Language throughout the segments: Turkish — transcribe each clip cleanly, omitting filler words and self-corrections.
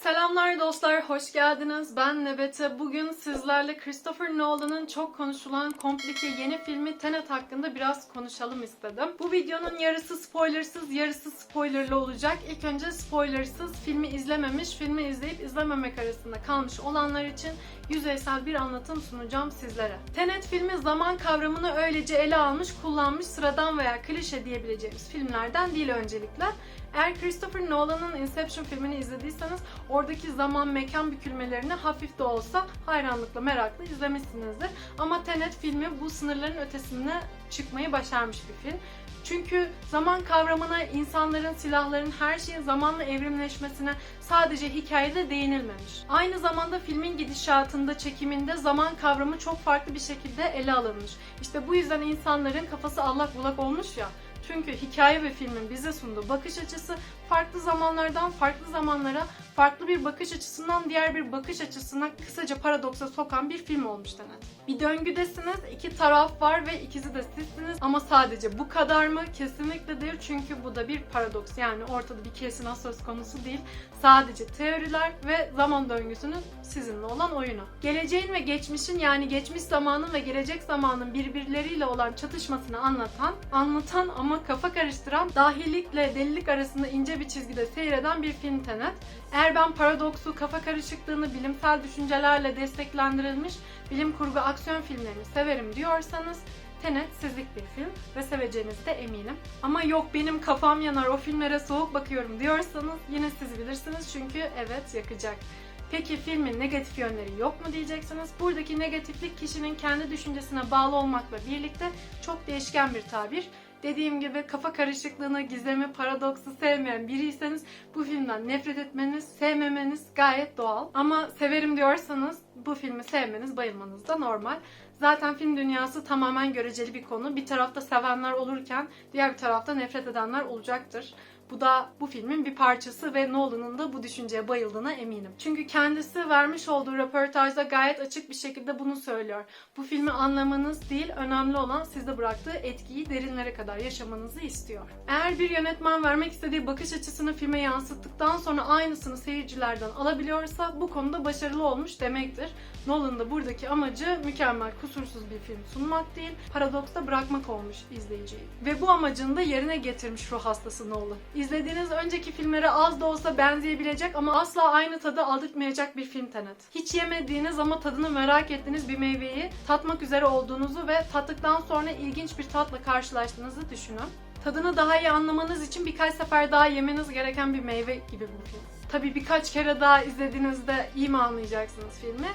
Selamlar dostlar, hoş geldiniz. Ben Nebete. Bugün sizlerle Christopher Nolan'ın çok konuşulan komplike yeni filmi Tenet hakkında biraz konuşalım istedim. Bu videonun yarısı spoilersız, yarısı spoilerlı olacak. İlk önce spoilersız, filmi izlememiş, filmi izleyip izlememek arasında kalmış olanlar için yüzeysel bir anlatım sunacağım sizlere. Tenet filmi zaman kavramını öylece ele almış, kullanmış, sıradan veya klişe diyebileceğimiz filmlerden değil öncelikle. Eğer Christopher Nolan'ın Inception filmini izlediyseniz oradaki zaman mekan bükülmelerini hafif de olsa hayranlıkla, merakla izlemişsinizdir. Ama Tenet filmi bu sınırların ötesine çıkmayı başarmış bir film. Çünkü zaman kavramına, insanların, silahların, her şeyin zamanla evrimleşmesine sadece hikayede değinilmemiş. Aynı zamanda filmin gidişatında, çekiminde zaman kavramı çok farklı bir şekilde ele alınmış. İşte bu yüzden insanların kafası allak bullak olmuş ya. Çünkü hikaye ve filmin bize sunduğu bakış açısı farklı zamanlardan farklı zamanlara, farklı bir bakış açısından diğer bir bakış açısına kısaca paradoksa sokan bir film olmuş Tenet. Bir döngüdesiniz, iki taraf var ve ikisi de sizsiniz ama sadece bu kadar mı? Kesinlikle değil, çünkü bu da bir paradoks. Yani ortada bir kesin söz konusu değil. Sadece teoriler ve zaman döngüsünün sizinle olan oyunu. Geleceğin ve geçmişin, yani geçmiş zamanın ve gelecek zamanın birbirleriyle olan çatışmasını anlatan ama kafa karıştıran, dahilikle delilik arasında ince bir çizgide seyreden bir film Tenet. Eğer ben paradoksu, kafa karışıklığını bilimsel düşüncelerle desteklendirilmiş bilim kurgu aksiyon filmlerini severim diyorsanız Tenet sizlik bir film ve seveceğinize eminim. Ama yok benim kafam yanar, o filmlere soğuk bakıyorum diyorsanız yine siz bilirsiniz, çünkü evet yakacak. Peki filmin negatif yönleri yok mu diyeceksiniz. Buradaki negatiflik kişinin kendi düşüncesine bağlı olmakla birlikte çok değişken bir tabir. Dediğim gibi kafa karışıklığını, gizemi, paradoksu sevmeyen biriyseniz bu filmden nefret etmeniz, sevmemeniz gayet doğal. Ama severim diyorsanız bu filmi sevmeniz, bayılmanız da normal. Zaten film dünyası tamamen göreceli bir konu. Bir tarafta sevenler olurken diğer bir tarafta nefret edenler olacaktır. Bu da bu filmin bir parçası ve Nolan'ın da bu düşünceye bayıldığına eminim. Çünkü kendisi vermiş olduğu röportajda gayet açık bir şekilde bunu söylüyor. Bu filmi anlamanız değil, önemli olan sizde bıraktığı etkiyi derinlere kadar yaşamanızı istiyor. Eğer bir yönetmen vermek istediği bakış açısını filme yansıttıktan sonra aynısını seyircilerden alabiliyorsa bu konuda başarılı olmuş demektir. Nolan'ın da buradaki amacı mükemmel, kusursuz bir film sunmak değil, paradoksta bırakmak olmuş izleyiciyi. Ve bu amacını da yerine getirmiş ruh hastası Nolan. İzlediğiniz önceki filmlere az da olsa benzeyebilecek ama asla aynı tadı aldırtmayacak bir film Tenet. Hiç yemediğiniz ama tadını merak ettiğiniz bir meyveyi tatmak üzere olduğunuzu ve tattıktan sonra ilginç bir tatla karşılaştığınızı düşünün. Tadını daha iyi anlamanız için birkaç sefer daha yemeniz gereken bir meyve gibi bu film. Tabii birkaç kere daha izlediğinizde iyi mi anlayacaksınız filmi?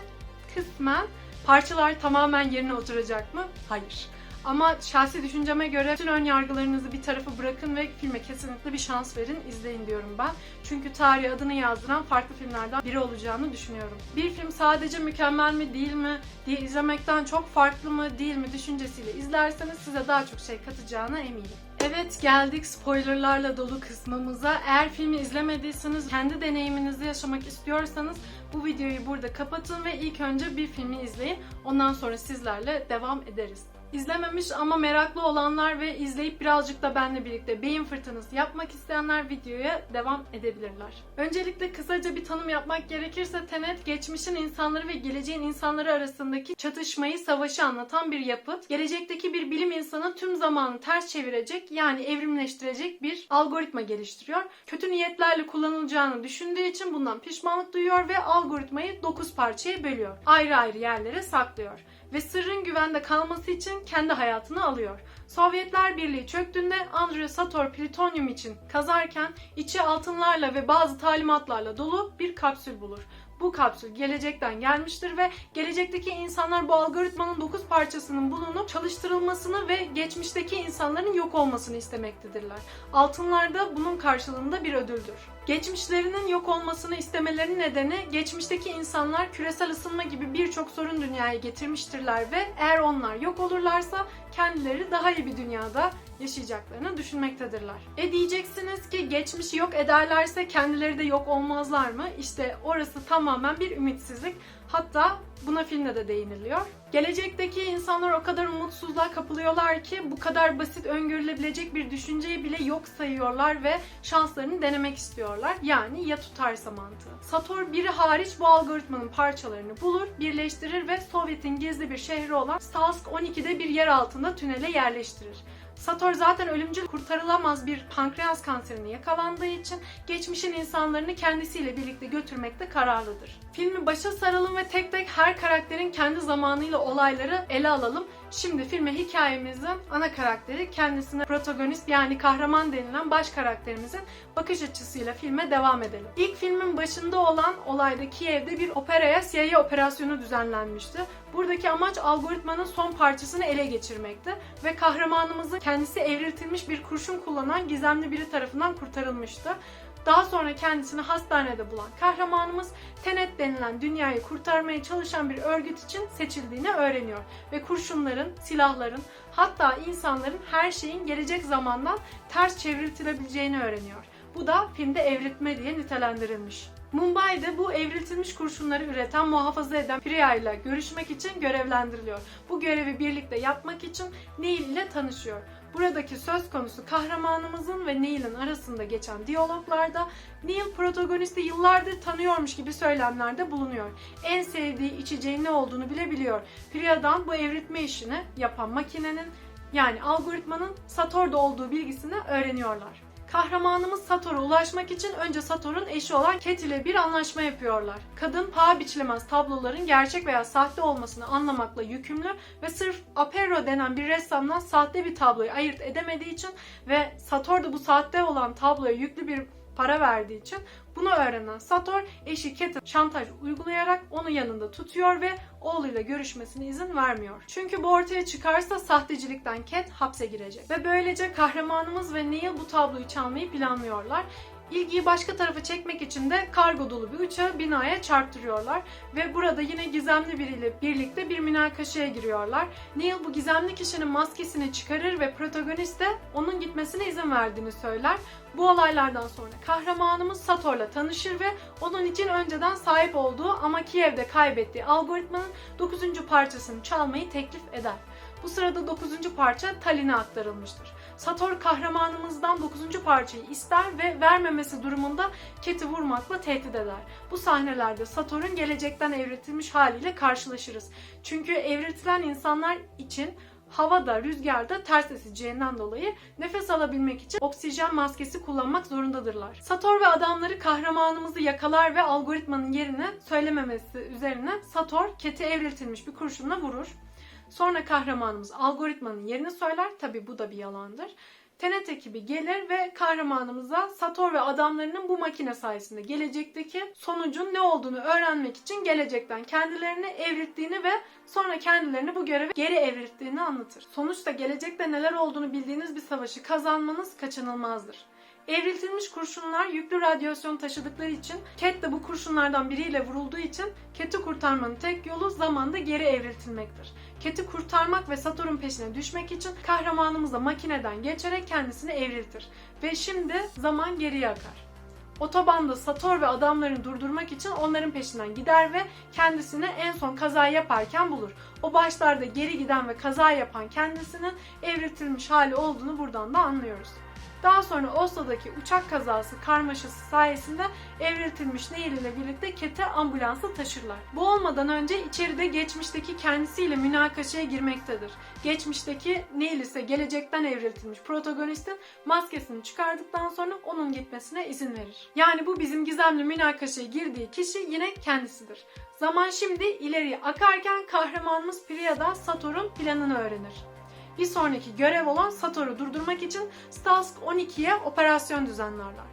Kısmen. Parçalar tamamen yerine oturacak mı? Hayır. Ama şahsi düşünceme göre bütün ön yargılarınızı bir tarafa bırakın ve filme kesinlikle bir şans verin, izleyin diyorum ben. Çünkü tarihe adını yazdıran farklı filmlerden biri olacağını düşünüyorum. Bir film sadece mükemmel mi değil mi diye izlemekten çok farklı mı değil mi düşüncesiyle izlerseniz size daha çok şey katacağına eminim. Evet, geldik spoilerlarla dolu kısmımıza. Eğer filmi izlemediyseniz, kendi deneyiminizi yaşamak istiyorsanız bu videoyu burada kapatın ve ilk önce bir filmi izleyin. Ondan sonra sizlerle devam ederiz. İzlememiş ama meraklı olanlar ve izleyip birazcık da benimle birlikte beyin fırtınası yapmak isteyenler videoya devam edebilirler. Öncelikle kısaca bir tanım yapmak gerekirse Tenet, geçmişin insanları ve geleceğin insanları arasındaki çatışmayı, savaşı anlatan bir yapıt. Gelecekteki bir bilim insanı tüm zamanı ters çevirecek, yani evrimleştirecek bir algoritma geliştiriyor. Kötü niyetlerle kullanılacağını düşündüğü için bundan pişmanlık duyuyor ve algoritmayı 9 parçaya bölüyor. Ayrı ayrı yerlere saklıyor. Ve sırrın güvende kalması için kendi hayatını alıyor. Sovyetler Birliği çöktüğünde Andrei Sator plütonyum için kazarken içi altınlarla ve bazı talimatlarla dolu bir kapsül bulur. Bu kapsül gelecekten gelmiştir ve gelecekteki insanlar bu algoritmanın 9 parçasının bulunup çalıştırılmasını ve geçmişteki insanların yok olmasını istemektedirler. Altınlar da bunun karşılığında bir ödüldür. Geçmişlerinin yok olmasını istemelerinin nedeni, geçmişteki insanlar küresel ısınma gibi birçok sorun dünyaya getirmiştirler ve eğer onlar yok olurlarsa kendileri daha iyi bir dünyada yaşayacaklarını düşünmektedirler. Diyeceksiniz ki geçmişi yok ederlerse kendileri de yok olmazlar mı? İşte orası tamamen bir ümitsizlik. Hatta buna filmde de değiniliyor. Gelecekteki insanlar o kadar umutsuzluğa kapılıyorlar ki bu kadar basit öngörülebilecek bir düşünceyi bile yok sayıyorlar ve şanslarını denemek istiyorlar. Yani ya tutarsa mantığı. Sator biri hariç bu algoritmanın parçalarını bulur, birleştirir ve Sovyet'in gizli bir şehri olan Stalsk 12'de bir yer altında tünele yerleştirir. Sator zaten ölümcül, kurtarılamaz bir pankreas kanserine yakalandığı için geçmişin insanlarını kendisiyle birlikte götürmekte kararlıdır. Filmi başa saralım ve tek tek her karakterin kendi zamanıyla olayları ele alalım. Şimdi filme hikayemizin ana karakteri, kendisine protagonist yani kahraman denilen baş karakterimizin bakış açısıyla filme devam edelim. İlk filmin başında olan olayda Kiev'de bir operaya CIA operasyonu düzenlenmişti. Buradaki amaç algoritmanın son parçasını ele geçirmekti ve kahramanımızın kendisi evriltilmiş bir kurşun kullanan gizemli biri tarafından kurtarılmıştı. Daha sonra kendisini hastanede bulan kahramanımız Tenet denilen dünyayı kurtarmaya çalışan bir örgüt için seçildiğini öğreniyor ve kurşunların, silahların, hatta insanların, her şeyin gelecek zamandan ters çevriltilebileceğini öğreniyor. Bu da filmde evriltme diye nitelendirilmiş. Mumbai'de bu evriltilmiş kurşunları üreten, muhafaza eden Priya ile görüşmek için görevlendiriliyor. Bu görevi birlikte yapmak için Neil ile tanışıyor. Buradaki söz konusu kahramanımızın ve Neil'in arasında geçen diyaloglarda Neil protagonisti yıllardır tanıyormuş gibi söylemlerde bulunuyor. En sevdiği içeceğin ne olduğunu bile biliyor. Priya'dan bu evriltme işini yapan makinenin, yani algoritmanın Sator'da olduğu bilgisini öğreniyorlar. Kahramanımız Sator'a ulaşmak için önce Sator'un eşi olan Cat ile bir anlaşma yapıyorlar. Kadın paha biçilemez tabloların gerçek veya sahte olmasını anlamakla yükümlü ve sırf Aperro denen bir ressamdan sahte bir tabloyu ayırt edemediği için ve Sator da bu sahte olan tabloya yüklü bir para verdiği için bunu öğrenen Sator, eşi Cat'e şantaj uygulayarak onu yanında tutuyor ve oğluyla görüşmesine izin vermiyor. Çünkü bu ortaya çıkarsa sahtecilikten Cat hapse girecek. Ve böylece kahramanımız ve Neil bu tabloyu çalmayı planlıyorlar. İlgiyi başka tarafa çekmek için de kargo dolu bir uçağı binaya çarptırıyorlar ve burada yine gizemli biriyle birlikte bir münakaşaya giriyorlar. Neil bu gizemli kişinin maskesini çıkarır ve protagonist de onun gitmesine izin verdiğini söyler. Bu olaylardan sonra kahramanımız Sator'la tanışır ve onun için önceden sahip olduğu ama Kiev'de kaybettiği algoritmanın 9. parçasını çalmayı teklif eder. Bu sırada 9. parça Tallinn'e aktarılmıştır. Sator kahramanımızdan 9. parçayı ister ve vermemesi durumunda Cat'i vurmakla tehdit eder. Bu sahnelerde Sator'un gelecekten evriltilmiş haliyle karşılaşırız. Çünkü evriltilen insanlar için havada, rüzgarda ters eseceğinden dolayı nefes alabilmek için oksijen maskesi kullanmak zorundadırlar. Sator ve adamları kahramanımızı yakalar ve algoritmanın yerini söylememesi üzerine Sator, Cat'i evriltilmiş bir kurşunla vurur. Sonra kahramanımız algoritmanın yerini söyler. Tabi bu da bir yalandır. Tenet ekibi gelir ve kahramanımıza Sator ve adamlarının bu makine sayesinde gelecekteki sonucun ne olduğunu öğrenmek için gelecekten kendilerini evrilttiğini ve sonra kendilerini bu göreve geri evrilttiğini anlatır. Sonuçta gelecekte neler olduğunu bildiğiniz bir savaşı kazanmanız kaçınılmazdır. Evriltilmiş kurşunlar yüklü radyasyon taşıdıkları için Cat de bu kurşunlardan biriyle vurulduğu için Cat'i kurtarmanın tek yolu zamanda geri evriltilmektir. Cat'i kurtarmak ve Sator'un peşine düşmek için kahramanımız da makineden geçerek kendisini evriltir. Ve şimdi zaman geriye akar. Otobanda Sator ve adamlarını durdurmak için onların peşinden gider ve kendisini en son kaza yaparken bulur. O başlarda geri giden ve kaza yapan kendisinin evriltilmiş hali olduğunu buradan da anlıyoruz. Daha sonra Oslo'daki uçak kazası karmaşası sayesinde evriltilmiş Neil ile birlikte Cat'i ambulansa taşırlar. Bu olmadan önce içeride geçmişteki kendisiyle münakaşaya girmektedir. Geçmişteki Neil ise gelecekten evriltilmiş protagonistin maskesini çıkardıktan sonra onun gitmesine izin verir. Yani bu bizim gizemli münakaşaya girdiği kişi yine kendisidir. Zaman şimdi ileriye akarken kahramanımız Priya'dan Sator'un planını öğrenir. Bir sonraki görev olan Sator'u durdurmak için Stalsk 12'ye operasyon düzenlerler.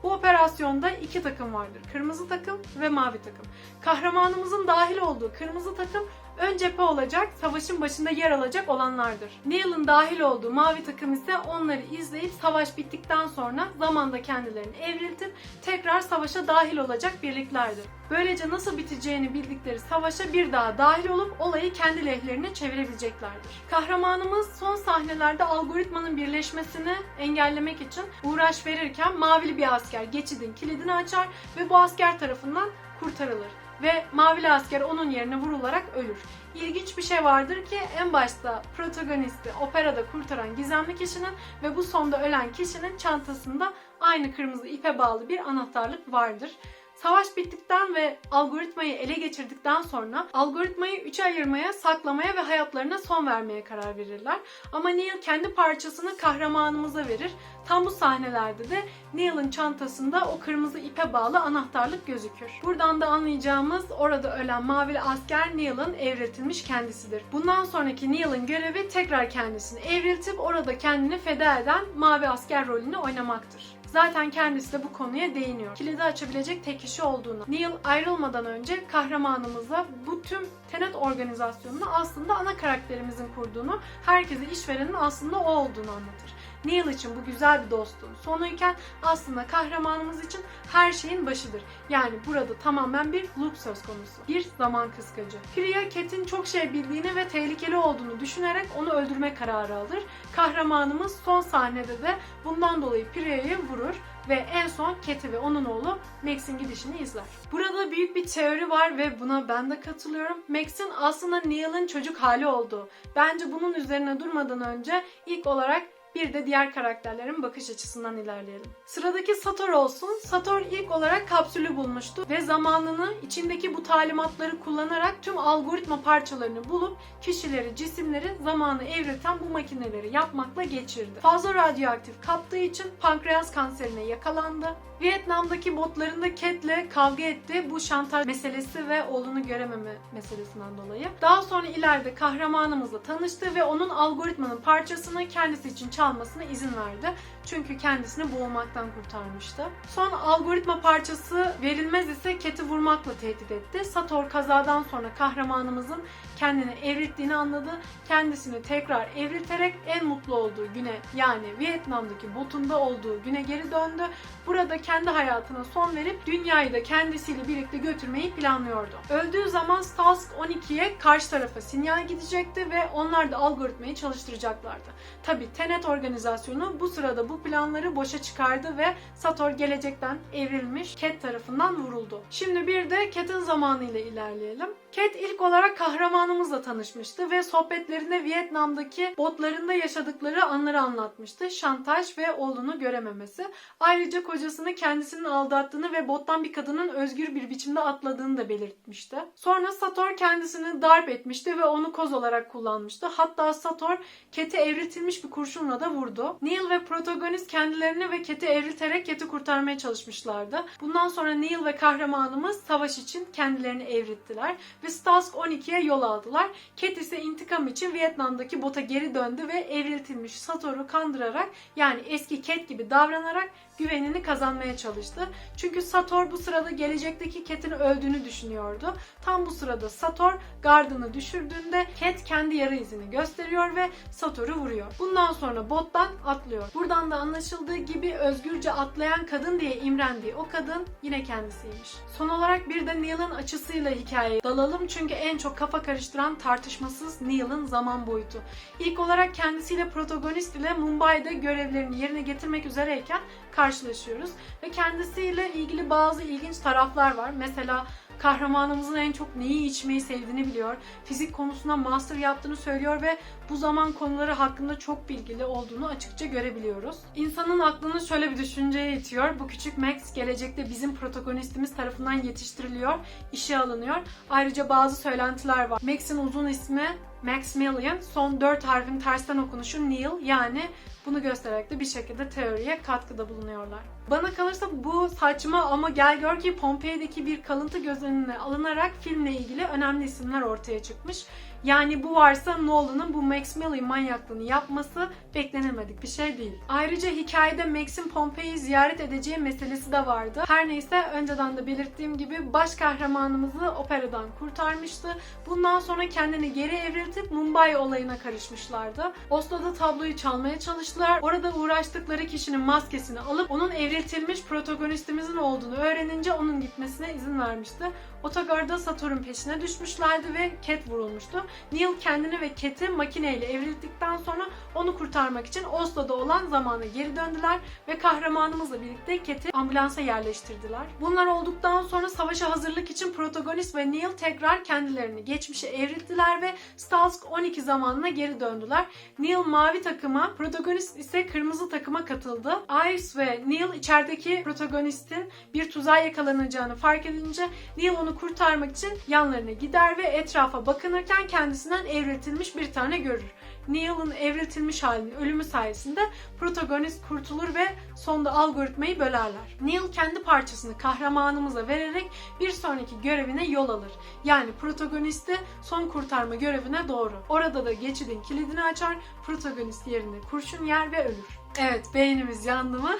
Bu operasyonda iki takım vardır. Kırmızı takım ve mavi takım. Kahramanımızın dahil olduğu kırmızı takım ön cephe olacak, savaşın başında yer alacak olanlardır. Neil'in dahil olduğu mavi takım ise onları izleyip savaş bittikten sonra zamanda kendilerini evriltip tekrar savaşa dahil olacak birliklerdir. Böylece nasıl biteceğini bildikleri savaşa bir daha dahil olup olayı kendi lehlerine çevirebileceklerdir. Kahramanımız son sahnelerde algoritmanın birleşmesini engellemek için uğraş verirken mavili bir asker geçidin kilidini açar ve bu asker tarafından kurtarılır. ve Mavili Asker onun yerine vurularak ölür. İlginç bir şey vardır ki en başta protagonisti operada kurtaran gizemli kişinin ve bu sonda ölen kişinin çantasında aynı kırmızı ipe bağlı bir anahtarlık vardır. Savaş bittikten ve algoritmayı ele geçirdikten sonra algoritmayı üçe ayırmaya, saklamaya ve hayatlarına son vermeye karar verirler. Ama Neil kendi parçasını kahramanımıza verir. Tam bu sahnelerde de Neil'in çantasında o kırmızı ipe bağlı anahtarlık gözükür. Buradan da anlayacağımız orada ölen Mavili Asker Neil'in evriltilmiş kendisidir. Bundan sonraki Neil'in görevi tekrar kendisini evriltip orada kendini feda eden Mavi Asker rolünü oynamaktır. Zaten kendisi de bu konuya değiniyor. Kilidi açabilecek tek kişi olduğunu. Neil ayrılmadan önce kahramanımıza bu tüm Tenet organizasyonunu aslında ana karakterimizin kurduğunu, herkese işverenin aslında o olduğunu anlatır. Neil için bu güzel bir dostluğun sonuyken aslında kahramanımız için her şeyin başıdır. Yani burada tamamen bir loop söz konusu. Bir zaman kıskacı. Priya, Cat'in çok şey bildiğini ve tehlikeli olduğunu düşünerek onu öldürme kararı alır. Kahramanımız son sahnede de bundan dolayı Priya'yı vurur ve en son Cat'i ve onun oğlu Max'in gidişini izler. Burada büyük bir teori var ve buna ben de katılıyorum. Max'in aslında Neil'in çocuk hali olduğu. Bence bunun üzerine durmadan önce ilk olarak bir de diğer karakterlerin bakış açısından ilerleyelim. Sıradaki Sator olsun. Sator ilk olarak kapsülü bulmuştu ve zamanını içindeki bu talimatları kullanarak tüm algoritma parçalarını bulup kişileri, cisimleri zamanı evrilten bu makineleri yapmakla geçirdi. Fazla radyoaktif kaptığı için pankreas kanserine yakalandı. Vietnam'daki botlarında Cat'le kavga etti bu şantaj meselesi ve oğlunu görememe meselesinden dolayı. Daha sonra ileride kahramanımızla tanıştı ve onun algoritmanın parçasını kendisi için çalmasına izin verdi. Çünkü kendisini boğulmaktan kurtarmıştı. Son algoritma parçası verilmez ise Cat'i vurmakla tehdit etti. Sator kazadan sonra kahramanımızın kendini evrilttiğini anladı. Kendisini tekrar evrilterek en mutlu olduğu güne, yani Vietnam'daki botunda olduğu güne geri döndü. Burada kendi hayatına son verip dünyayı da kendisiyle birlikte götürmeyi planlıyordu. Öldüğü zaman Stask 12'ye karşı tarafa sinyal gidecekti ve onlar da algoritmayı çalıştıracaklardı. Tabi Tenet organizasyonu bu sırada bu planları boşa çıkardı ve Sator gelecekten evrilmiş Cat tarafından vuruldu. Şimdi bir de Cat'in zamanıyla ilerleyelim. Cat ilk olarak kahramanımızla tanışmıştı ve sohbetlerinde Vietnam'daki botlarında yaşadıkları anları anlatmıştı. Şantaj ve oğlunu görememesi. Ayrıca kocasını kendisinin aldattığını ve bottan bir kadının özgür bir biçimde atladığını da belirtmişti. Sonra Sator kendisini darp etmişti ve onu koz olarak kullanmıştı. Hatta Sator Cat'i evriltilmiş bir kurşunla da vurdu. Neil ve protagonist kendilerini ve Cat'i evrilterek Cat'i kurtarmaya çalışmışlardı. Bundan sonra Neil ve kahramanımız savaş için kendilerini evrilttiler ve Stask 12'ye yol aldılar. Cat ise intikam için Vietnam'daki bota geri döndü ve evriltilmiş Sator'u kandırarak, yani eski Cat gibi davranarak güvenini kazanmaya çalıştı. Çünkü Sator bu sırada gelecekteki Cat'in öldüğünü düşünüyordu. Tam bu sırada Sator gardını düşürdüğünde Cat kendi yara izini gösteriyor ve Sator'u vuruyor. Bundan sonra bottan atlıyor. Buradan da anlaşıldığı gibi özgürce atlayan kadın diye imrendiği o kadın yine kendisiymiş. Son olarak bir de Neil'in açısıyla hikayeye dalalım çünkü en çok kafa karıştıran tartışmasız Neil'in zaman boyutu. İlk olarak kendisiyle protagonist ile Mumbai'de görevlerini yerine getirmek üzereyken karşılaşıyoruz ve kendisiyle ilgili bazı ilginç taraflar var. Mesela kahramanımızın en çok neyi içmeyi sevdiğini biliyor. Fizik konusunda master yaptığını söylüyor ve bu zaman konuları hakkında çok bilgili olduğunu açıkça görebiliyoruz. İnsanın aklını şöyle bir düşünceye itiyor. Bu küçük Max gelecekte bizim protagonistimiz tarafından yetiştiriliyor, işe alınıyor. Ayrıca bazı söylentiler var. Max'in uzun ismi Maximilian, son 4 harfin tersten okunuşu Neil, yani bunu göstererek de bir şekilde teoriye katkıda bulunuyorlar. Bana kalırsa bu saçma ama gel gör ki Pompei'deki bir kalıntı göz önüne alınarak filmle ilgili önemli isimler ortaya çıkmış. Yani bu varsa Nolan'ın bu Maximilian manyaklığını yapması beklenemedik bir şey değil. Ayrıca hikayede Max'in Pompei'yi ziyaret edeceği meselesi de vardı. Her neyse, önceden de belirttiğim gibi baş kahramanımızı operadan kurtarmıştı. Bundan sonra kendini geri evriltip Mumbai olayına karışmışlardı. Oslo'da tabloyu çalmaya çalıştılar oyuncular orada uğraştıkları kişinin maskesini alıp onun evriltilmiş protagonistimizin olduğunu öğrenince onun gitmesine izin vermişti. Otogarda Sator'un peşine düşmüşlerdi ve Cat vurulmuştu. Neil kendini ve Cat'i makineyle evrildikten sonra onu kurtarmak için Oslo'da olan zamana geri döndüler ve kahramanımızla birlikte Cat'i ambulansa yerleştirdiler. Bunlar olduktan sonra savaşa hazırlık için protagonist ve Neil tekrar kendilerini geçmişe evrildiler ve Stalsk 12 zamanına geri döndüler. Neil mavi takıma, protagonist ise kırmızı takıma katıldı. Ives ve Neil içerideki protagonistin bir tuzağa yakalanacağını fark edince Neil onu kurtarmak için yanlarına gider ve etrafa bakınırken kendisinden evriltilmiş bir tane görür. Neil'in evriltilmiş halinin ölümü sayesinde protagonist kurtulur ve sonda algoritmayı bölerler. Neil kendi parçasını kahramanımıza vererek bir sonraki görevine yol alır. Yani protagonisti son kurtarma görevine doğru. Orada da geçidin kilidini açar, protagonist yerine kurşun yer ve ölür. Evet, beynimiz yandı mı?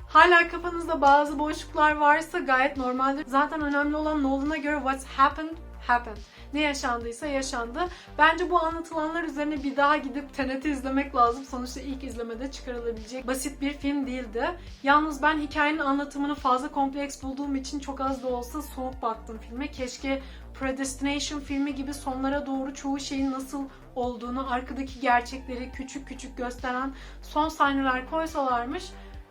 Hala kafanızda bazı boşluklar varsa gayet normaldir. Zaten önemli olan Nolan'a göre what's happened, happened. Ne yaşandıysa yaşandı. Bence bu anlatılanlar üzerine bir daha gidip TNT izlemek lazım. Sonuçta ilk izlemede çıkarılabilecek basit bir film değildi. Yalnız ben hikayenin anlatımını fazla kompleks bulduğum için çok az da olsa soğuk baktım filme. Keşke Predestination filmi gibi sonlara doğru çoğu şeyin nasıl olduğunu, arkadaki gerçekleri küçük küçük gösteren son sahneler koysalarmış,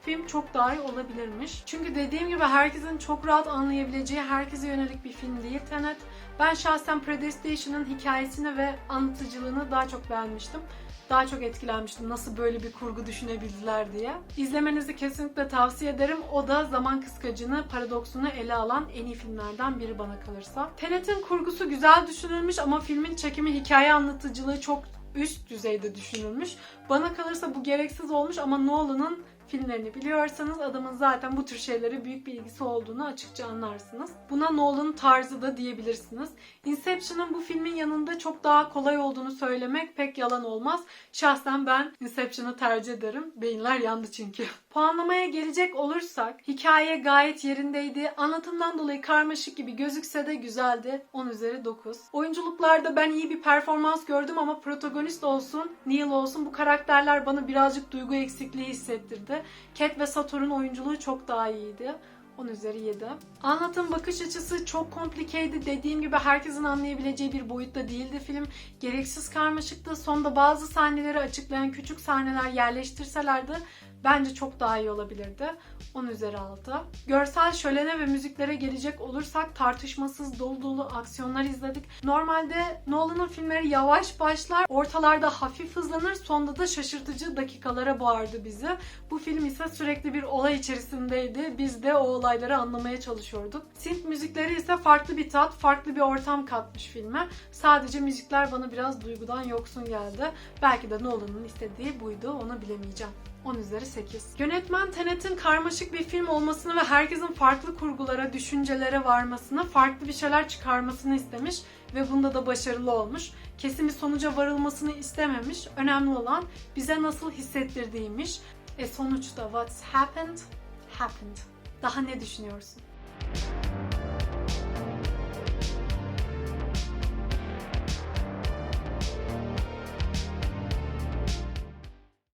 film çok daha iyi olabilirmiş. Çünkü dediğim gibi herkesin çok rahat anlayabileceği, herkese yönelik bir film değil Tenet. Ben şahsen Predestination'ın hikayesini ve anlatıcılığını daha çok beğenmiştim. Daha çok etkilenmiştim nasıl böyle bir kurgu düşünebildiler diye. İzlemenizi kesinlikle tavsiye ederim. O da zaman kıskacını, paradoksunu ele alan en iyi filmlerden biri bana kalırsa. Tenet'in kurgusu güzel düşünülmüş ama filmin çekimi, hikaye anlatıcılığı çok üst düzeyde düşünülmüş. Bana kalırsa bu gereksiz olmuş ama Nolan'ın filmlerini biliyorsanız adamın zaten bu tür şeylere büyük bir ilgisi olduğunu açıkça anlarsınız. Buna Nolan tarzı da diyebilirsiniz. Inception'ın bu filmin yanında çok daha kolay olduğunu söylemek pek yalan olmaz. Şahsen ben Inception'ı tercih ederim. Beyinler yandı çünkü. Puanlamaya gelecek olursak hikaye gayet yerindeydi. Anlatımdan dolayı karmaşık gibi gözükse de güzeldi. 10 üzeri 9. Oyunculuklarda ben iyi bir performans gördüm ama protagonist olsun, Neil olsun bu karakterler bana birazcık duygu eksikliği hissettirdi. Cat ve Sator'un oyunculuğu çok daha iyiydi. 10 üzeri 7. Anlatım bakış açısı çok komplikeydi. Dediğim gibi herkesin anlayabileceği bir boyutta değildi film. Gereksiz karmaşıktı. Sonda bazı sahneleri açıklayan küçük sahneler yerleştirselerdi bence çok daha iyi olabilirdi. 10 üzeri 6. Görsel şölene ve müziklere gelecek olursak tartışmasız dolu dolu aksiyonlar izledik. Normalde Nolan'ın filmleri yavaş başlar, ortalarda hafif hızlanır, sonda da şaşırtıcı dakikalara boğardı bizi. Bu film ise sürekli bir olay içerisindeydi. Biz de o olayları anlamaya çalışıyorduk. Synth müzikleri ise farklı bir tat, farklı bir ortam katmış filme. Sadece müzikler bana biraz duygudan yoksun geldi. Belki de Nolan'ın istediği buydu, onu bilemeyeceğim. 10 üzeri 8. Yönetmen Tenet'in karmaşık bir film olmasını ve herkesin farklı kurgulara, düşüncelere varmasını, farklı bir şeyler çıkarmasını istemiş ve bunda da başarılı olmuş. Kesin bir sonuca varılmasını istememiş. Önemli olan bize nasıl hissettirdiğiymiş. Sonuçta what's happened, happened. Daha ne düşünüyorsun?